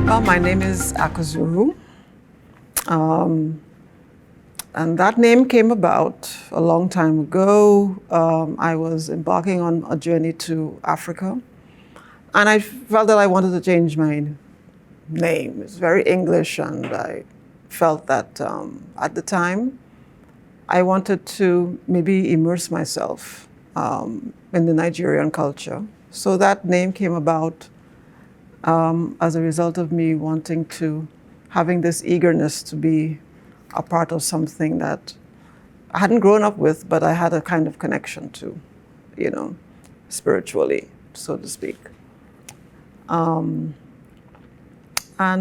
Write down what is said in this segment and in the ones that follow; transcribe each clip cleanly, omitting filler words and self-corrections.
Well, my name is Akuzuru. And that name came about a long time ago. I was embarking on a journey to Africa, and I felt that I wanted to change my name. It's very English, and I felt that at the time, I wanted to maybe immerse myself in the Nigerian culture. So that name came about as a result of me wanting to, having this eagerness to be a part of something that I hadn't grown up with, but I had a kind of connection to, spiritually, so to speak. And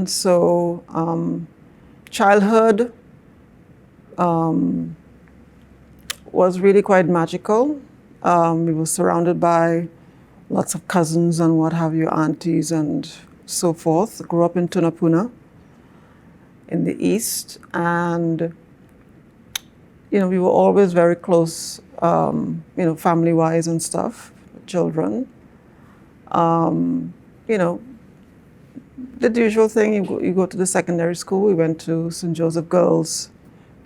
so childhood was really quite magical. We were surrounded by lots of cousins and what have you, aunties and so forth. Grew up in Tunapuna in the East, and we were always very close, family-wise and stuff, children. The usual thing, you go to the secondary school. We went to St. Joseph Girls,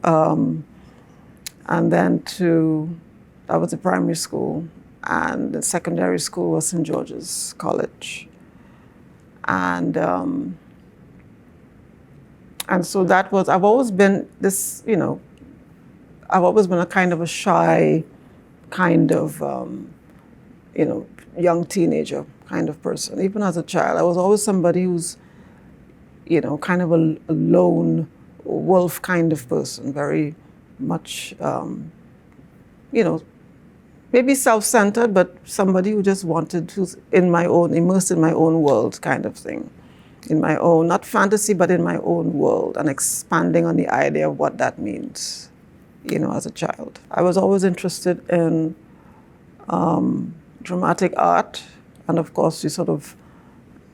and then that was the primary school, and the secondary school was St. George's College. And so that was, I've always been this, I've always been a kind of a shy, kind of, young teenager kind of person. Even as a child, I was always somebody who's, kind of a lone wolf kind of person, very much, maybe self-centered, but somebody who just wanted to, immersed in my own world kind of thing. In my own, not fantasy, but in my own world, and expanding on the idea of what that means, as a child. I was always interested in dramatic art, and of course, you sort of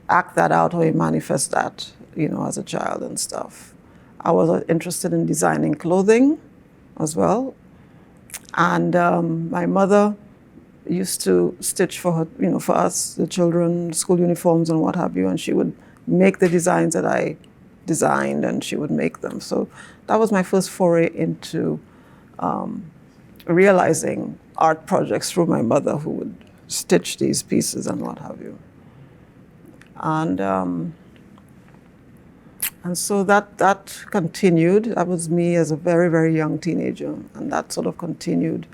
act that out or you manifest that, as a child and stuff. I was interested in designing clothing as well. And my mother used to stitch for her, for us, the children, school uniforms and what have you, and she would make the designs that I designed, and she would make them. So that was my first foray into realizing art projects through my mother, who would stitch these pieces and what have you. And so that continued. That was me as a very, very young teenager, and that sort of continued.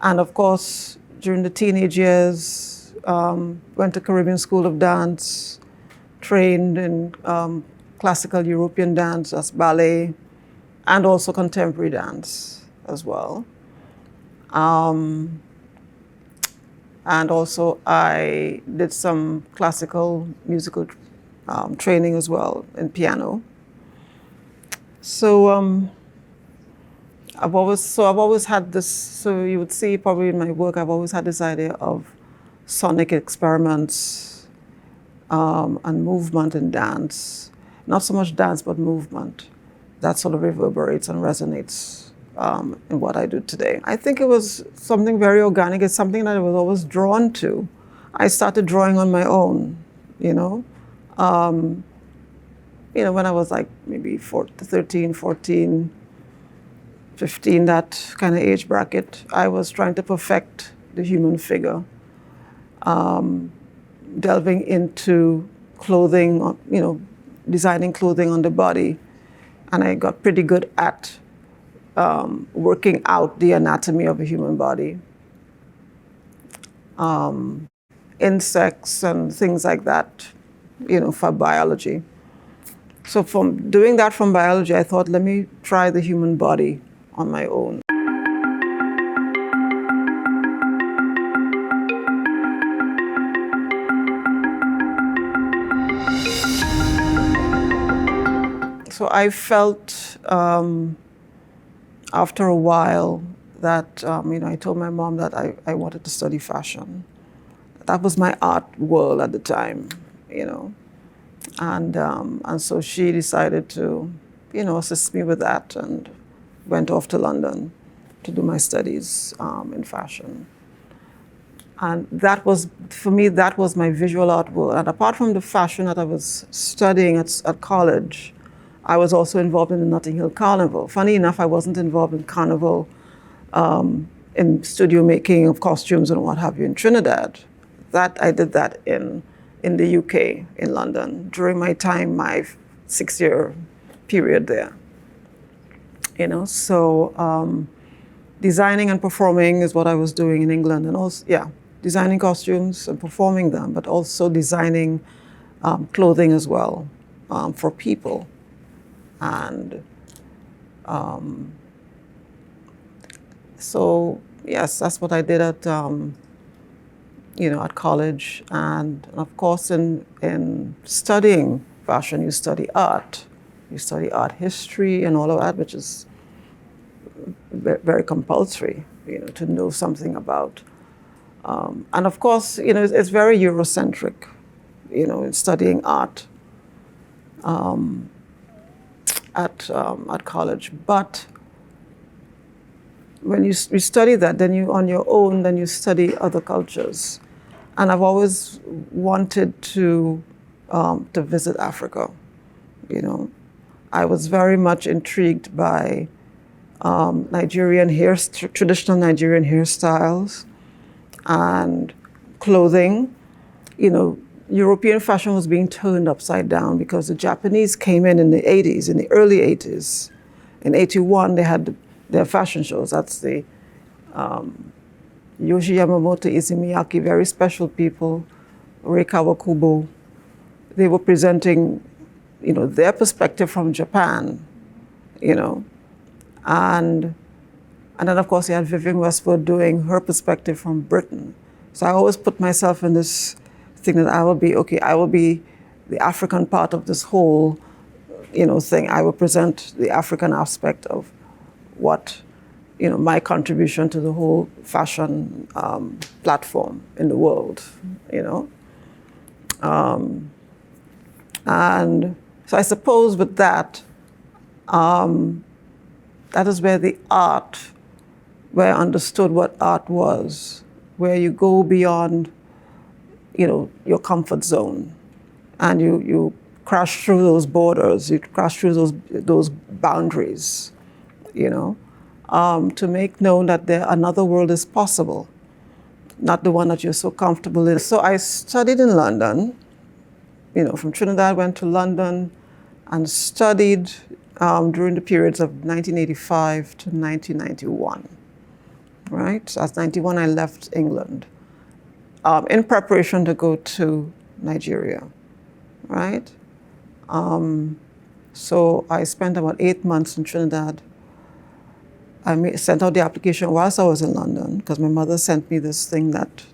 And of course, during the teenage years, went to Caribbean School of Dance, trained in classical European dance, as ballet, and also contemporary dance as well. And also I did some classical musical training as well in piano. So I've always had this, so you would see probably in my work, I've always had this idea of sonic experiments and movement in dance. Not so much dance, but movement. That sort of reverberates and resonates in what I do today. I think it was something very organic. It's something that I was always drawn to. I started drawing on my own, when I was like maybe 13, 14, 15, that kind of age bracket. I was trying to perfect the human figure, delving into clothing, designing clothing on the body. And I got pretty good at working out the anatomy of a human body. Insects and things like that, for biology. So from doing that from biology, I thought, let me try the human body on my own. So I felt after a while that, I told my mom that I wanted to study fashion. That was my art world at the time, And so she decided to, assist me with that, and went off to London to do my studies in fashion. And that was, for me, that was my visual art world. And apart from the fashion that I was studying at college, I was also involved in the Notting Hill Carnival. Funny enough, I wasn't involved in Carnival in studio making of costumes and what have you in Trinidad. That I did that in the UK, in London, during my time, my 6-year period there. So designing and performing is what I was doing in England, and also, designing costumes and performing them, but also designing clothing as well for people. And so, yes, that's what I did at college. And of course, in studying fashion, you study art. You study art history and all of that, which is very compulsory, to know something about. And of course, it's very Eurocentric, in studying art at college. But when you study that, then you, on your own, then you study other cultures. And I've always wanted to visit Africa. I was very much intrigued by traditional Nigerian hairstyles and clothing. European fashion was being turned upside down because the Japanese came in the 80s, in the early 80s. In 81, they had their fashion shows. That's the Yoshi Yamamoto, Issey Miyake, very special people, Rei Kawakubo. They were presenting, their perspective from Japan, and then of course you had Vivienne Westwood doing her perspective from Britain. So I always put myself in this thing that I will be the African part of this whole, thing. I will present the African aspect of what, my contribution to the whole fashion platform in the world, And so I suppose with that, that is where where I understood what art was, where you go beyond, your comfort zone, and you crash through those borders, you crash through those boundaries, to make known that another world is possible, not the one that you're so comfortable in. So I studied in London, from Trinidad, went to London and studied during the periods of 1985 to 1991, right? So at 91, I left England in preparation to go to Nigeria, right? So I spent about 8 months in Trinidad. I sent out the application whilst I was in London, because my mother sent me this thing that,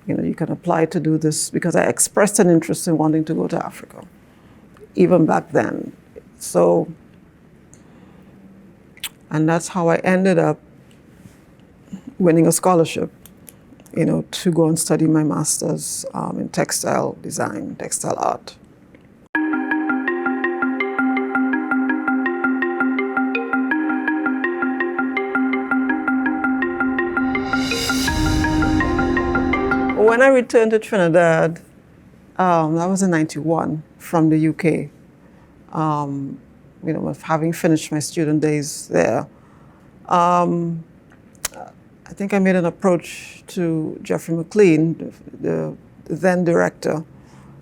you can apply to do this, because I expressed an interest in wanting to go to Africa, even back then. So, and that's how I ended up winning a scholarship, to go and study my master's in textile design, textile art. When I returned to Trinidad, that was in 91 from the UK, having finished my student days there. I think I made an approach to Jeffrey McLean, the then director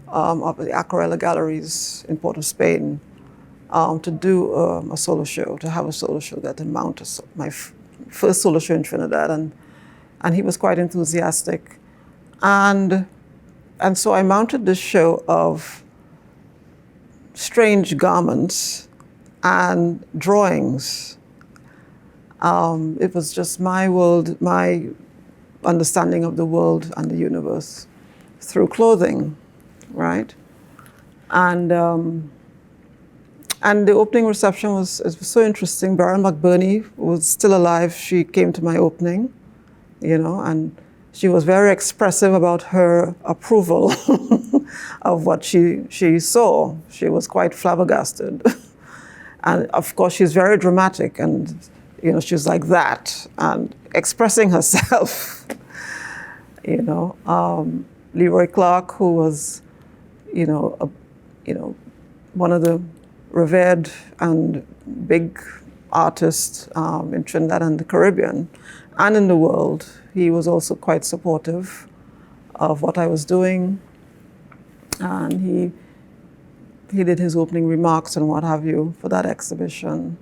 of the Aquarella Galleries in Port of Spain, to do a solo show, to have a solo show that to mount my first solo show in Trinidad, and he was quite enthusiastic. And so I mounted this show of strange garments and drawings. It was just my world, my understanding of the world and the universe through clothing, right? And the opening reception was so interesting. Baron McBurney was still alive. She came to my opening, and she was very expressive about her approval of what she saw. She was quite flabbergasted. And of course, she's very dramatic, and she's like that, and expressing herself. you know. Leroy Clark, who was, you know, one of the revered and big artists in Trinidad and the Caribbean and in the world. He was also quite supportive of what I was doing, and he did his opening remarks and what have you for that exhibition.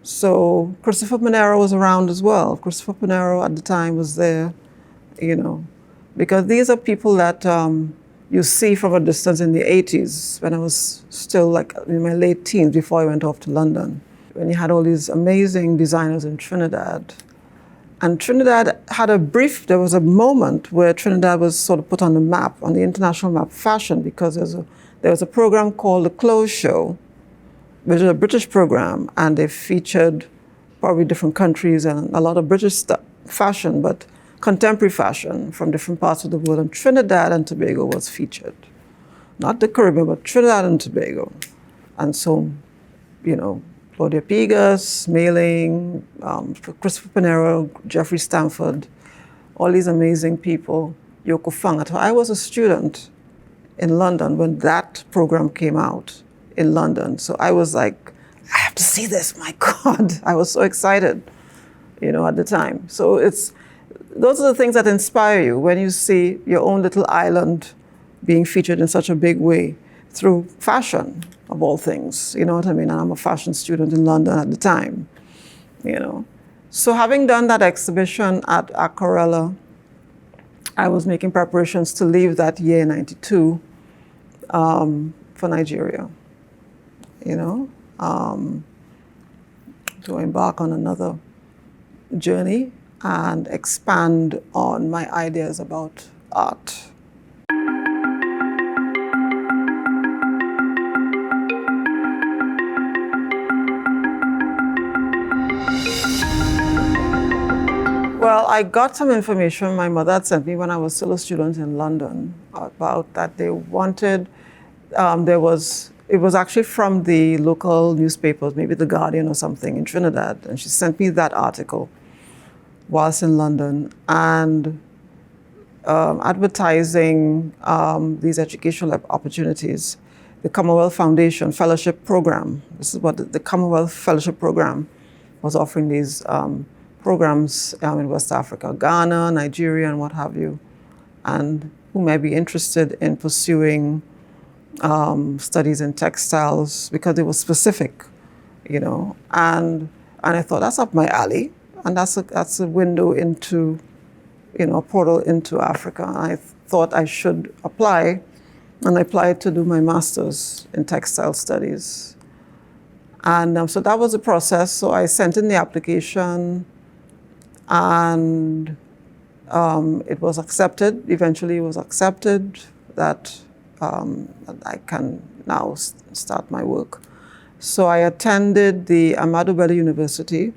So Christopher Pinero was around as well. Christopher Pinero at the time was there, you know, because these are people that you see from a distance in the 80s when I was still like in my late teens before I went off to London, when you had all these amazing designers in Trinidad. And Trinidad had there was a moment where Trinidad was sort of put on the map, on the international map, fashion, because there was a program called The Clothes Show, which is a British program, and they featured probably different countries and a lot of British stuff, fashion, but contemporary fashion from different parts of the world. And Trinidad and Tobago was featured. Not the Caribbean, but Trinidad and Tobago. And so, you know, Claudia Pigas, Mailing, Christopher Pinero, Jeffrey Stamford, all these amazing people, Yoko Fang. I was a student in London when that program came out in London. So I was like, I have to see this, my God. I was so excited, you know, at the time. So those are the things that inspire you when you see your own little island being featured in such a big way through fashion, of all things, you know what I mean? And I'm a fashion student in London at the time, you know. So having done that exhibition at Aquarella, I was making preparations to leave that year, 92, for Nigeria, you know, to embark on another journey and expand on my ideas about art. Well, I got some information my mother had sent me when I was still a student in London about that they wanted, it was actually from the local newspapers, maybe The Guardian or something in Trinidad, and she sent me that article whilst in London, and advertising these educational opportunities. The Commonwealth Foundation Fellowship Program, this is what the Commonwealth Fellowship Program was offering, these programs in West Africa, Ghana, Nigeria, and what have you, and who may be interested in pursuing studies in textiles, because it was specific, you know. And I thought, that's up my alley, and that's a window into, you know, a portal into Africa. And I thought I should apply, and I applied to do my master's in textile studies. And so that was the process. So I sent in the application, and it was accepted. Eventually it was accepted that I can now start my work. So I attended the Ahmadu Bello University,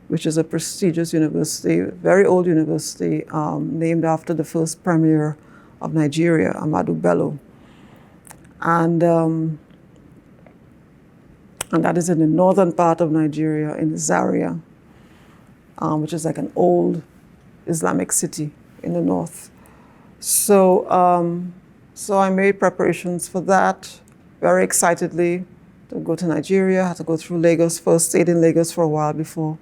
which is a prestigious university, very old university, named after the first premier of Nigeria, Ahmadu Bello. And that is in the northern part of Nigeria, in Zaria, which is like an old Islamic city in the north. So, so I made preparations for that very excitedly to go to Nigeria. I had to go through Lagos first, stayed in Lagos for a while before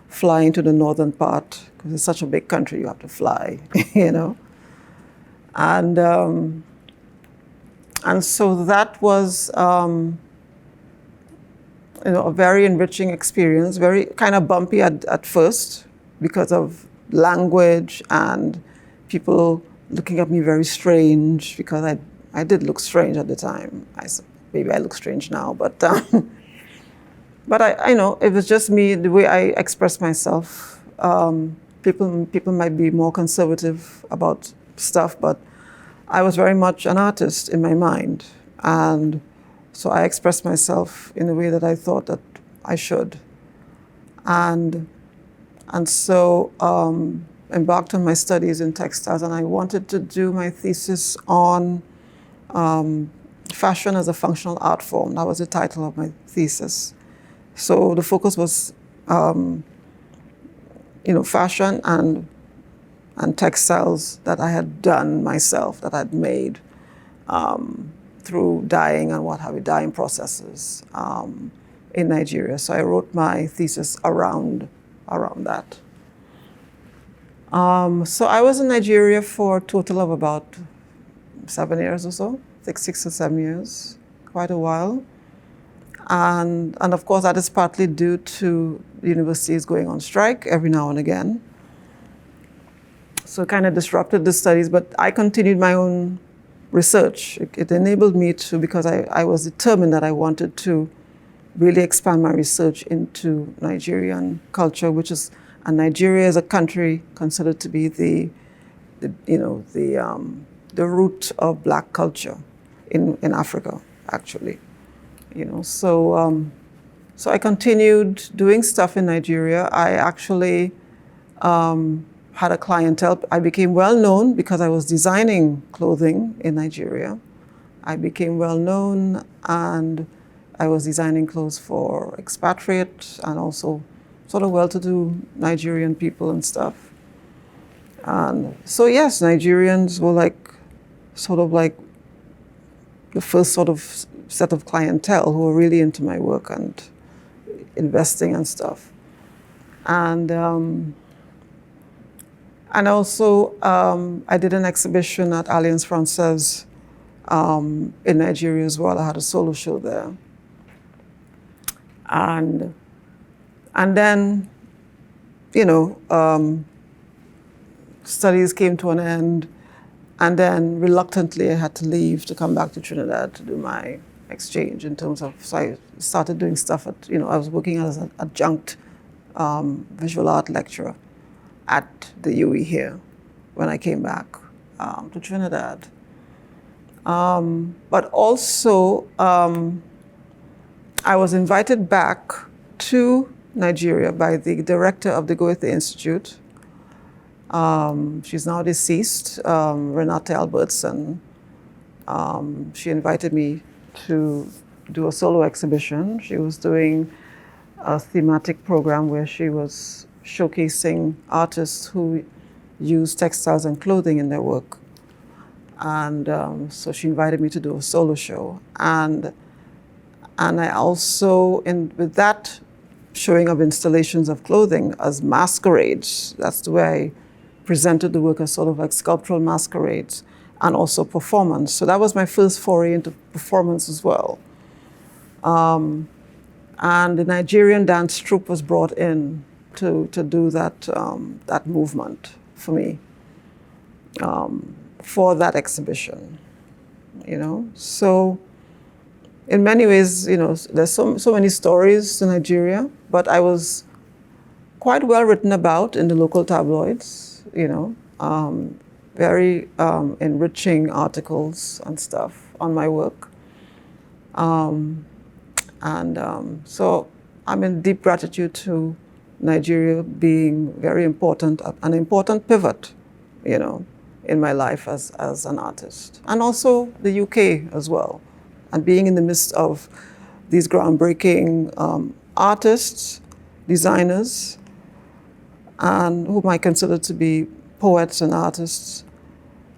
flying to the northern part, because it's such a big country, you have to fly, you know. And so that was, you know, a very enriching experience, very kind of bumpy at first because of language and people looking at me very strange, because I did look strange at the time. Maybe I look strange now, but I know it was just me, the way I expressed myself. People might be more conservative about stuff, but I was very much an artist in my mind, and so I expressed myself in a way that I thought that I should, and so embarked on my studies in textiles, and I wanted to do my thesis on fashion as a functional art form. That was the title of my thesis. So the focus was, you know, fashion and and textiles that I had done myself, that I'd made through dyeing and what have you, dyeing processes in Nigeria. So I wrote my thesis around that. So I was in Nigeria for a total of about 7 years or so, 6 or 7 years, quite a while. And of course, that is partly due to universities going on strike every now and again. So it kind of disrupted the studies, but I continued my own research. It enabled me to, because I was determined that I wanted to really expand my research into Nigerian culture, and Nigeria is a country considered to be the root of Black culture in Africa, actually. So I continued doing stuff in Nigeria. I actually had a clientele. I became well known because I was designing clothing in Nigeria. I became well known, and I was designing clothes for expatriate and also sort of well-to-do Nigerian people and stuff. And so yes, Nigerians were sort of like the first sort of set of clientele who were really into my work and investing and stuff. And also I did an exhibition at Alliance Francaise in Nigeria as well. I had a solo show there. And then, studies came to an end, and then reluctantly I had to leave to come back to Trinidad to do my exchange in terms of, so I started doing stuff at, I was working as an adjunct visual art lecturer at the UE here when I came back to Trinidad. But also, I was invited back to Nigeria by the director of the Goethe Institute. She's now deceased, Renate Albertson. She invited me to do a solo exhibition. She was doing a thematic program where she was showcasing artists who use textiles and clothing in their work. And so she invited me to do a solo show. And I also, with that showing of installations of clothing as masquerades, that's the way I presented the work as sort of like sculptural masquerades, and also performance. So that was my first foray into performance as well. And the Nigerian dance troupe was brought in to do that movement for me, for that exhibition, So in many ways, there's so many stories in Nigeria, but I was quite well written about in the local tabloids, very enriching articles and stuff on my work. So I'm in deep gratitude to Nigeria being very important, an important pivot, in my life as an artist. And also the UK as well. And being in the midst of these groundbreaking artists, designers, and whom I consider to be poets and artists.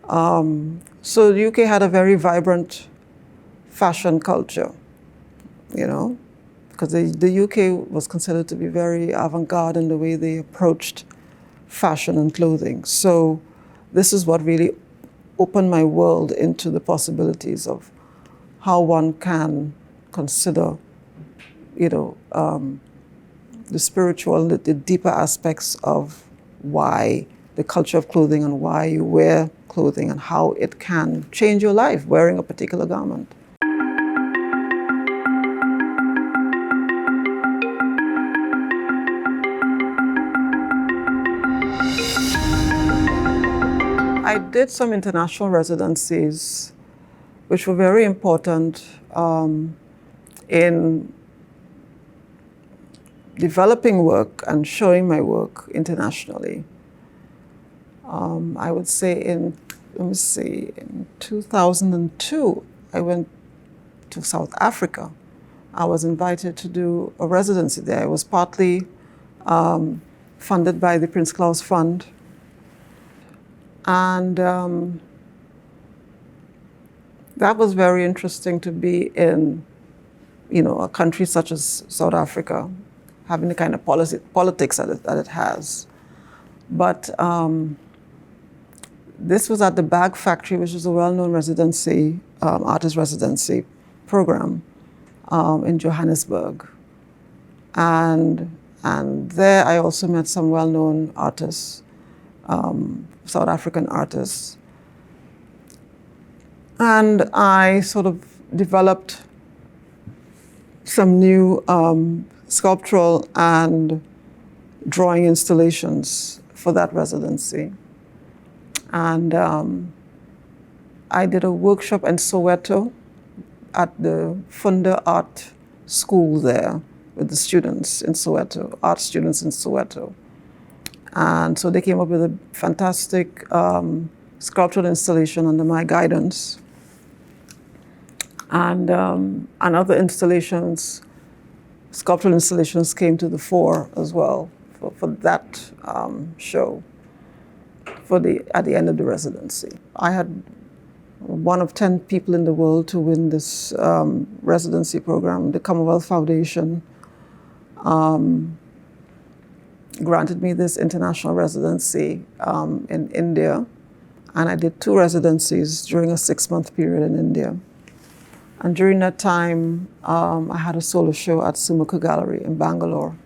So the UK had a very vibrant fashion culture, because the UK was considered to be very avant-garde in the way they approached fashion and clothing. So this is what really opened my world into the possibilities of how one can consider, the spiritual, the deeper aspects of why the culture of clothing and why you wear clothing and how it can change your life wearing a particular garment. I did some international residencies, which were very important in developing work and showing my work internationally. I would say in 2002, I went to South Africa. I was invited to do a residency there. It was partly funded by the Prince Claus Fund. And that was very interesting to be in, a country such as South Africa, having the kind of politics that it has. But this was at the Bag Factory, which is a well-known residency, artist residency program in Johannesburg. And there I also met some well-known artists, South African artists. And I sort of developed some new sculptural and drawing installations for that residency. And I did a workshop in Soweto at the Funda Art School there with the students in Soweto, art students in Soweto. And so they came up with a fantastic sculptural installation under my guidance. And other installations, sculptural installations came to the fore as well for that show at the end of the residency. I had one of 10 people in the world to win this residency program. The Commonwealth Foundation granted me this international residency in India. And I did 2 residencies during a 6-month period in India. And during that time, I had a solo show at Sumukha Gallery in Bangalore.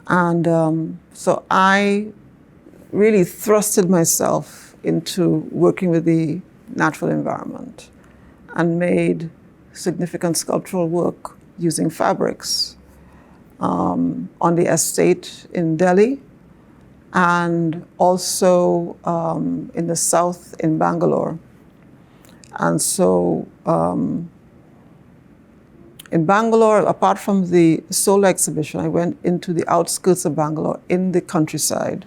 And so I really thrusted myself into working with the natural environment and made significant sculptural work using fabrics on the estate in Delhi and also in the south in Bangalore. And so in Bangalore, apart from the solo exhibition, I went into the outskirts of Bangalore in the countryside,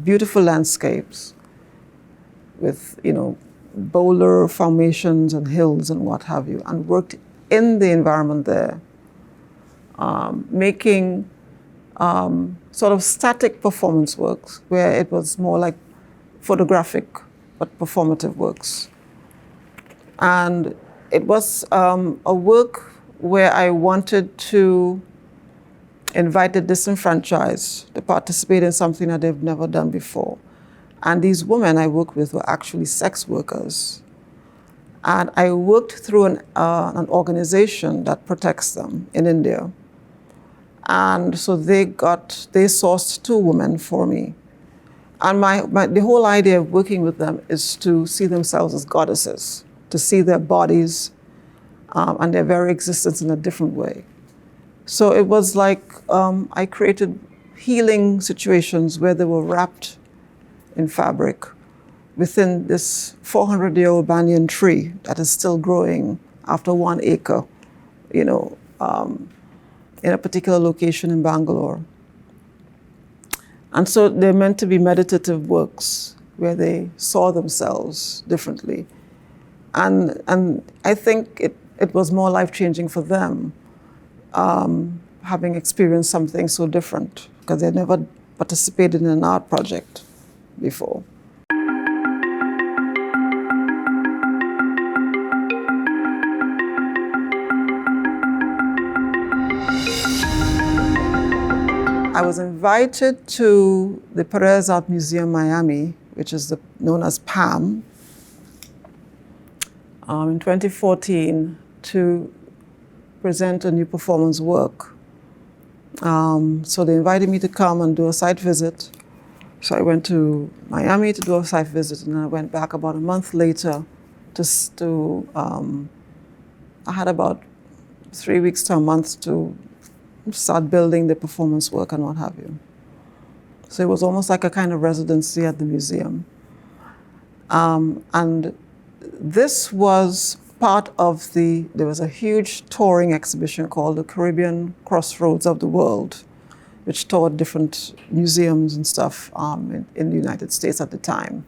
beautiful landscapes with, boulder formations and hills and what have you, and worked in the environment there, making sort of static performance works where it was more like photographic but performative works. And it was a work where I wanted to invite the disenfranchised to participate in something that they've never done before. And these women I worked with were actually sex workers. And I worked through an organization that protects them in India. And so they sourced 2 women for me. And the whole idea of working with them is to see themselves as goddesses, to see their bodies and their very existence in a different way. So it was like I created healing situations where they were wrapped in fabric within this 400-year-old banyan tree that is still growing after 1 acre, in a particular location in Bangalore. And so they're meant to be meditative works where they saw themselves differently. And I think it was more life-changing for them, having experienced something so different, because they never participated in an art project before. I was invited to the Perez Art Museum, Miami, which is known as PAM, in 2014 to present a new performance work. So they invited me to come and do a site visit. So I went to Miami to do a site visit, and I went back about a month later I had about 3 weeks to a month to start building the performance work and what have you. So it was almost like a kind of residency at the museum. And this was part of there was a huge touring exhibition called the Caribbean Crossroads of the World, which toured different museums and stuff in the United States at the time.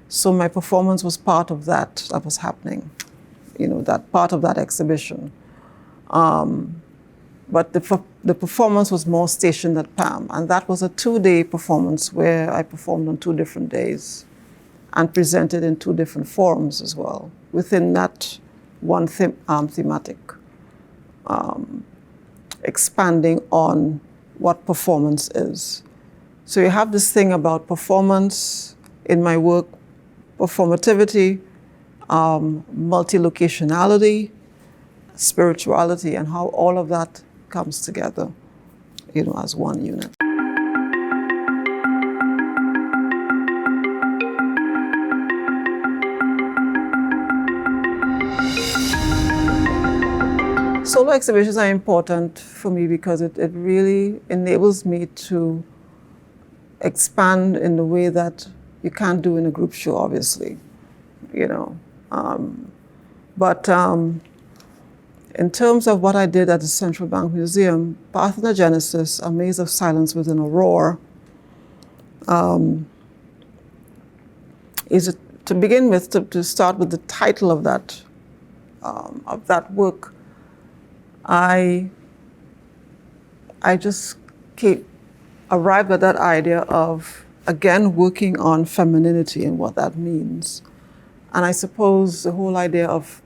So my performance was part of that was happening, that part of that exhibition. But the performance was more stationed at PAM. And that was a 2-day performance where I performed on 2 different days and presented in 2 different forums as well, within that one thematic, expanding on what performance is. So you have this thing about performance in my work, performativity, multi-locationality, spirituality, and how all of that comes together, as one unit. Solo exhibitions are important for me because it really enables me to expand in the way that you can't do in a group show, obviously, But in terms of what I did at the Central Bank Museum, Pathenogenesis, A Maze of Silence Within a Roar, is, to begin with, to start with the title of that work. I just arrived at that idea of, again, working on femininity and what that means. And I suppose the whole idea of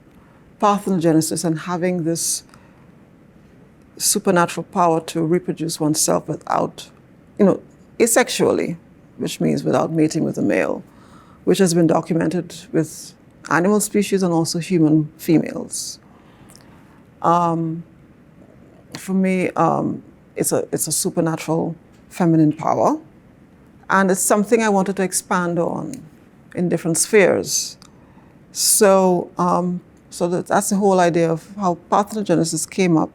parthenogenesis and having this supernatural power to reproduce oneself without, asexually, which means without mating with a male, which has been documented with animal species and also human females. For me, it's a supernatural feminine power, and it's something I wanted to expand on in different spheres. So, that's the whole idea of how parthenogenesis came up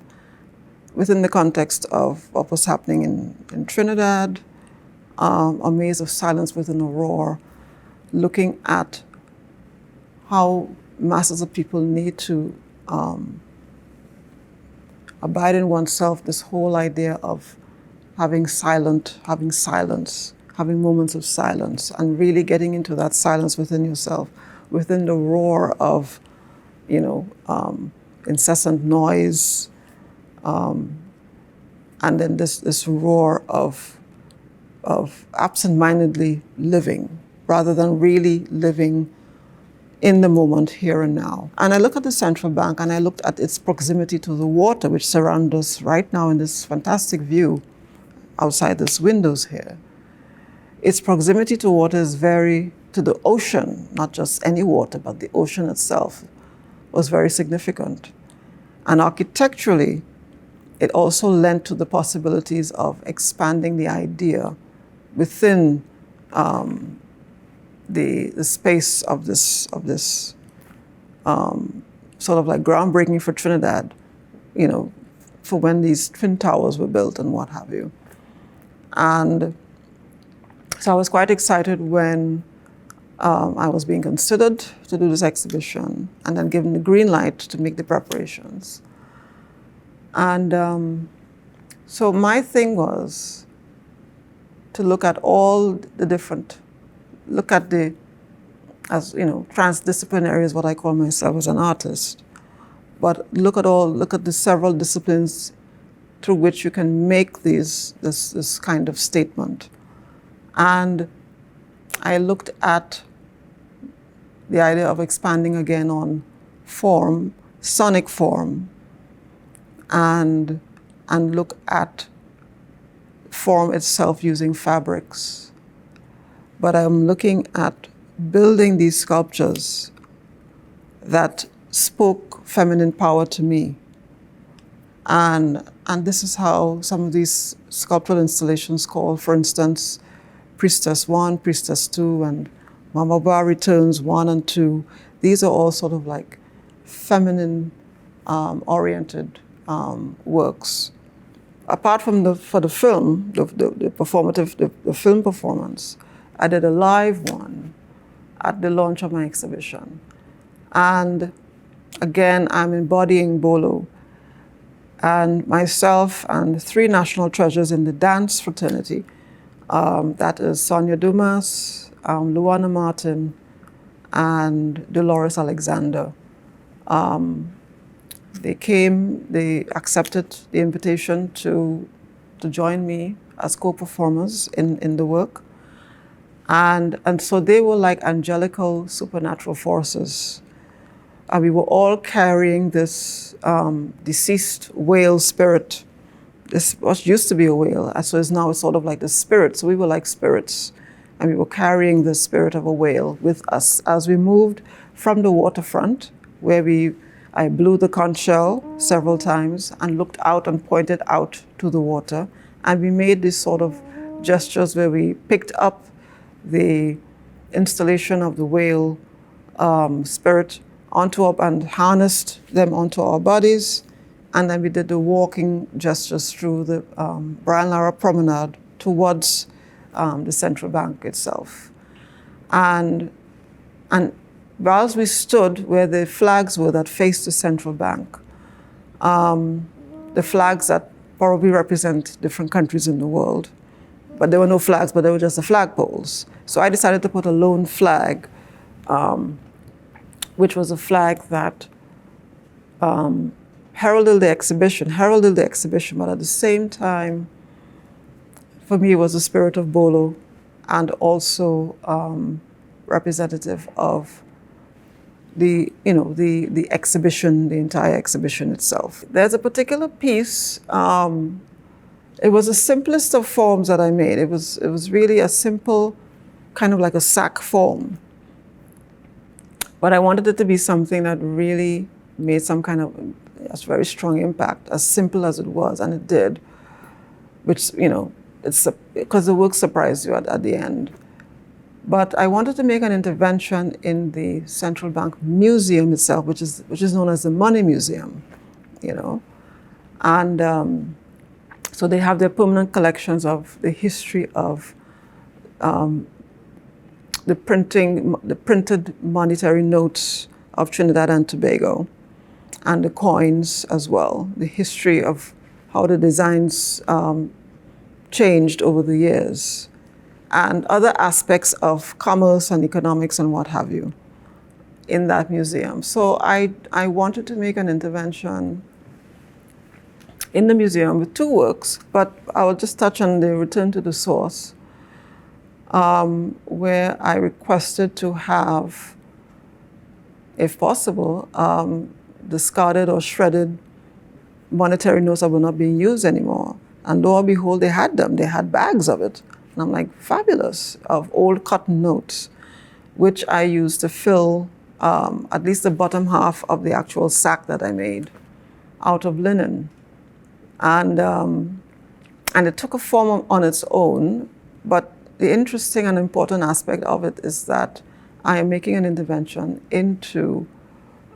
within the context of what was happening in Trinidad, A Maze of Silence Within a Roar, looking at how masses of people need to abide in oneself, this whole idea of having silence, having moments of silence, and really getting into that silence within yourself, within the roar of, incessant noise, and then this roar of absent-mindedly living, rather than really living in the moment, here and now. And I look at the central bank, and I looked at its proximity to the water, which surrounds us right now in this fantastic view outside these windows here. Its proximity to water is to the ocean, not just any water, but the ocean itself, was very significant. And architecturally, it also lent to the possibilities of expanding the idea within the space of this sort of like groundbreaking for Trinidad, for when these twin towers were built and what have you. And so I was quite excited when I was being considered to do this exhibition, and then given the green light to make the preparations. And so my thing was to look at all the different, transdisciplinary is what I call myself as an artist, but look at the several disciplines through which you can make this kind of statement. And I looked at the idea of expanding again on form, sonic form, and look at form itself using fabrics. But I'm looking at building these sculptures that spoke feminine power to me. And this is how some of these sculptural installations call, for instance, Priestess 1, Priestess 2, and Mama Ba Returns 1 and 2. These are all sort of like feminine oriented works. Apart from for the film, the film performance, I did a live one at the launch of my exhibition. And again, I'm embodying Bolo. And myself and 3 national treasures in the dance fraternity, that is Sonia Dumas, Luana Martin, and Dolores Alexander. They came, they accepted the invitation to join me as co-performers in the work. And so they were like angelical supernatural forces. And we were all carrying this deceased whale spirit. This was used to be a whale, so it's now sort of like the spirit. So we were like spirits, and we were carrying the spirit of a whale with us as we moved from the waterfront, where I blew the conch shell several times and looked out and pointed out to the water. And we made these sort of gestures where we picked up the installation of the whale spirit and harnessed them onto our bodies. And then we did the walking gestures through the Brian Lara Promenade towards the central bank itself. And whilst we stood where the flags were that faced the central bank, the flags that probably represent different countries in the world, but there were no flags, but there were just the flagpoles. So I decided to put a lone flag, which was a flag that heralded the exhibition, but at the same time, for me, it was the spirit of Bolo and also representative of the exhibition, the entire exhibition itself. There's a particular piece, it was the simplest of forms that I made. It was really a simple, kind of like a sack form. But I wanted it to be something that really made some kind of a very strong impact, as simple as it was, and it did, which, it's because the work surprised you at the end. But I wanted to make an intervention in the Central Bank Museum itself, which is known as the Money Museum, And so they have their permanent collections of the history of the printed monetary notes of Trinidad and Tobago, and the coins as well, the history of how the designs changed over the years, and other aspects of commerce and economics and what have you in that museum. So I wanted to make an intervention in the museum with two works, but I will just touch on the Return to the Source, where I requested to have, if possible, discarded or shredded monetary notes that were not being used anymore. And lo and behold, they had them. They had bags of it. And I'm like, fabulous, of old cotton notes, which I used to fill at least the bottom half of the actual sack that I made out of linen. And it took a form on its own, but the interesting and important aspect of it is that I am making an intervention into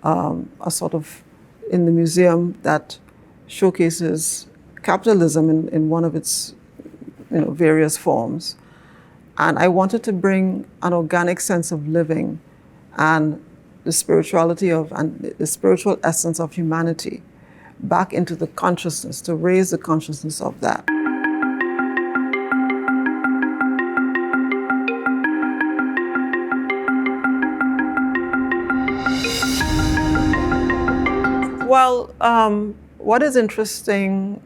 a sort of, in the museum that showcases capitalism in one of its various forms. And I wanted to bring an organic sense of living and the spirituality and the spiritual essence of humanity back into the consciousness, to raise the consciousness of that. Well, what is interesting,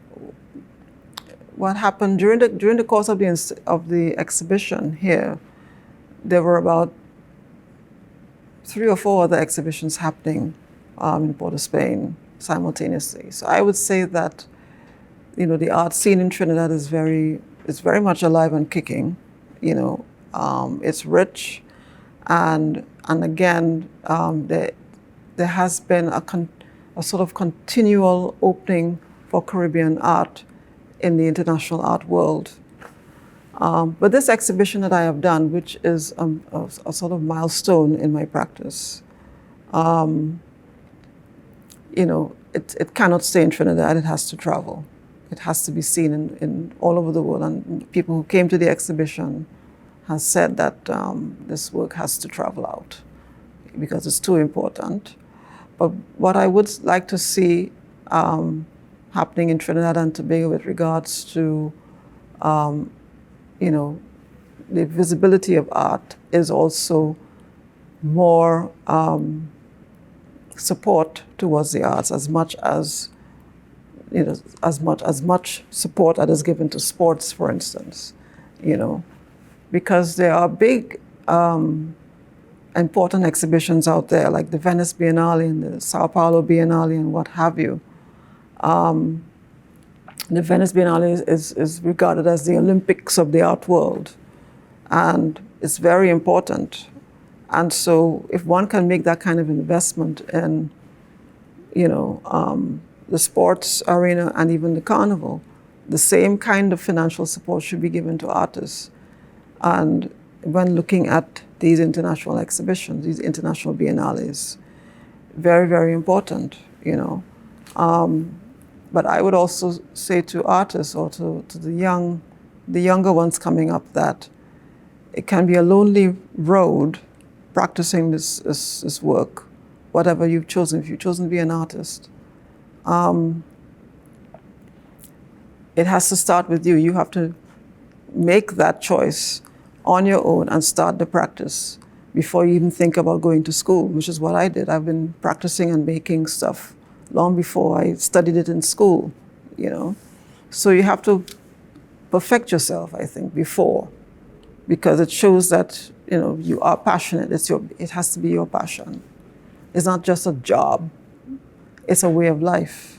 what happened during the course of the exhibition here, there were about 3 or 4 other exhibitions happening in Port of Spain simultaneously. So I would say that the art scene in Trinidad is very much alive and kicking. It's rich, and again there has been a sort of continual opening for Caribbean art in the international art world. But this exhibition that I have done, which is a sort of milestone in my practice, it cannot stay in Trinidad. It has to travel. It has to be seen in all over the world. And people who came to the exhibition have said that this work has to travel out because it's too important. But what I would like to see happening in Trinidad and Tobago with regards to, the visibility of art is also more support towards the arts as much as, as much support that is given to sports, for instance, because there are big, important exhibitions out there, like the Venice Biennale and the Sao Paulo Biennale and what have you. The Venice Biennale is regarded as the Olympics of the art world, and it's very important. And so if one can make that kind of investment in, the sports arena and even the carnival, the same kind of financial support should be given to artists. And when looking at these international exhibitions, these international biennales, very, very important, But I would also say to artists or to the younger ones coming up that it can be a lonely road practicing this work, whatever you've chosen. If you've chosen to be an artist, it has to start with you. You have to make that choice on your own and start the practice before you even think about going to school, which is what I did. I've been practicing and making stuff long before I studied it in school, So you have to perfect yourself, I think, before, because it shows that, you are passionate. It has to be your passion. It's not just a job. It's a way of life.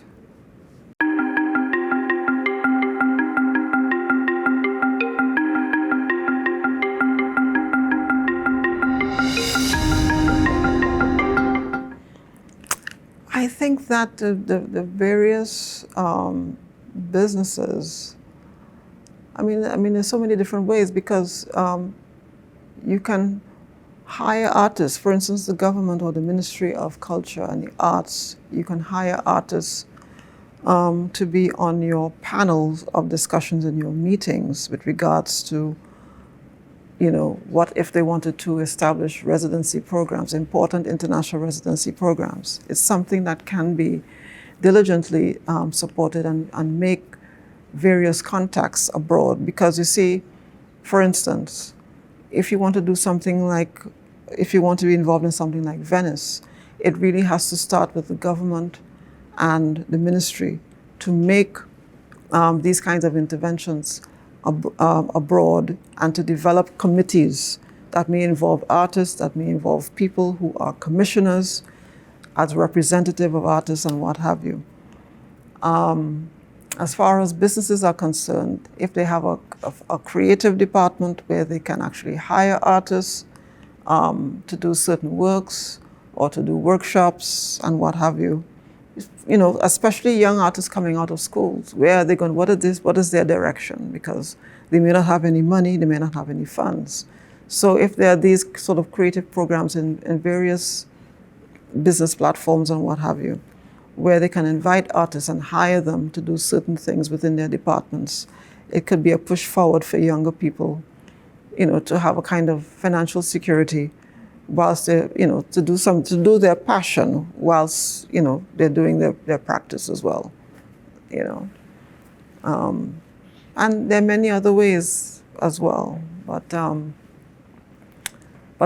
I think that the various businesses, I mean, there's so many different ways, because you can hire artists. For instance, the government or the Ministry of Culture and the Arts, you can hire artists to be on your panels of discussions in your meetings with regards to, what if they wanted to establish residency programs, important international residency programs. It's something that can be diligently supported and make various contacts abroad. Because you see, for instance, if you want to do something like, if you want to be involved in something like Venice, it really has to start with the government and the ministry to make these kinds of interventions abroad, and to develop committees that may involve artists, that may involve people who are commissioners as representative of artists and what have you. As far as businesses are concerned, if they have a creative department where they can actually hire artists to do certain works or to do workshops and what have you, especially young artists coming out of schools, where are they going? What is their direction? Because they may not have any money, they may not have any funds. So if there are these sort of creative programs in various business platforms and what have you, where they can invite artists and hire them to do certain things within their departments, it could be a push forward for younger people, to have a kind of financial security whilst they, to do their passion whilst, they're doing their practice as well, And there are many other ways as well, but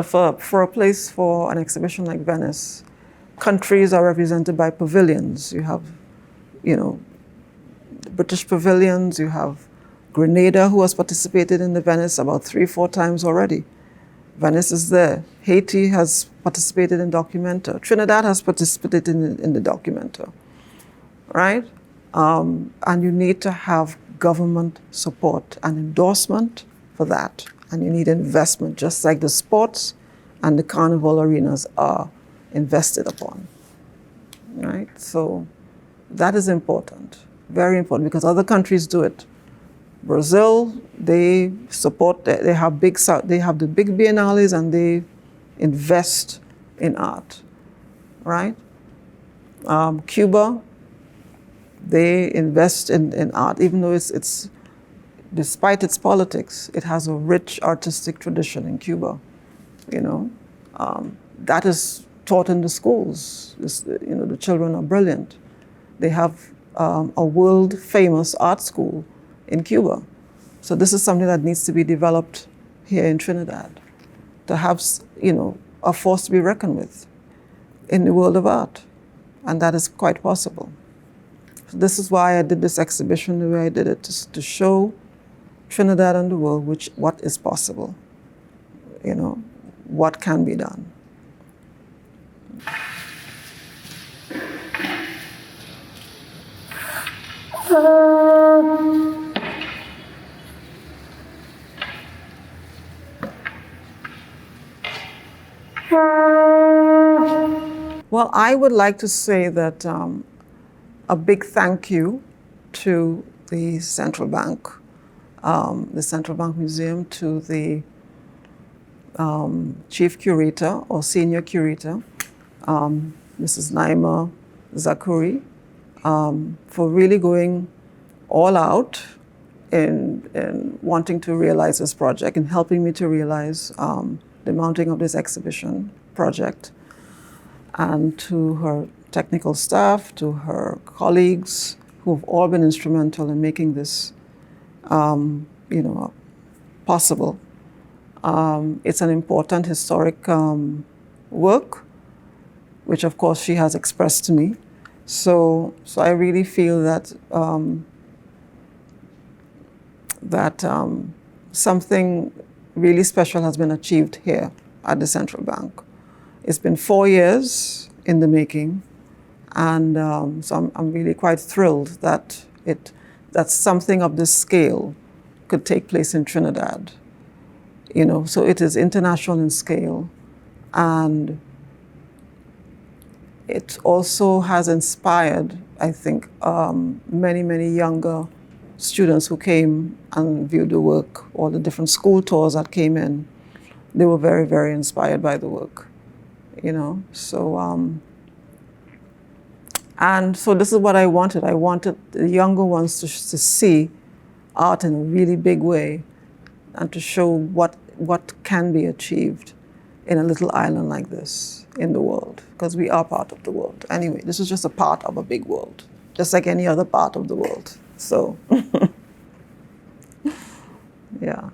for a place, for an exhibition like Venice, countries are represented by pavilions. You have, British pavilions, you have Grenada, who has participated in the Venice about 3-4 times already. Venice is there. Haiti has participated in Documenta. Trinidad has participated in the Documenta, right? And you need to have government support and endorsement for that. And you need investment, just like the sports and the carnival arenas are invested upon, right? So that is important, very important, because other countries do it. Brazil, they support, they have the big biennales and they invest in art, right? Cuba, they invest in art, even though it's despite its politics, it has a rich artistic tradition in Cuba, That is taught in the schools. The children are brilliant. They have a world famous art school in Cuba. So this is something that needs to be developed here in Trinidad, to have, a force to be reckoned with. in the world of art. And that is quite possible. So this is why I did this exhibition the way I did it, to show Trinidad and the world what is possible, what can be done. Well, I would like to say that a big thank you to the Central Bank Museum, to the chief curator or senior curator, Mrs. Naima Zakuri, for really going all out in wanting to realize this project and helping me to realize the mounting of this exhibition project, and to her technical staff, to her colleagues who have all been instrumental in making this possible. It's an important historic work, which of course she has expressed to me. So I really feel that something really special has been achieved here at the Central Bank. It's been 4 years in the making, and so I'm really quite thrilled that something of this scale could take place in Trinidad. So it is international in scale, and it also has inspired, I think, many, many younger students who came and viewed the work, all the different school tours that came in. They were very, very inspired by the work, So, and so this is what I wanted. I wanted the younger ones to see art in a really big way, and to show what can be achieved in a little island like this in the world, because we are part of the world. Anyway, this is just a part of a big world, just like any other part of the world. So, yeah.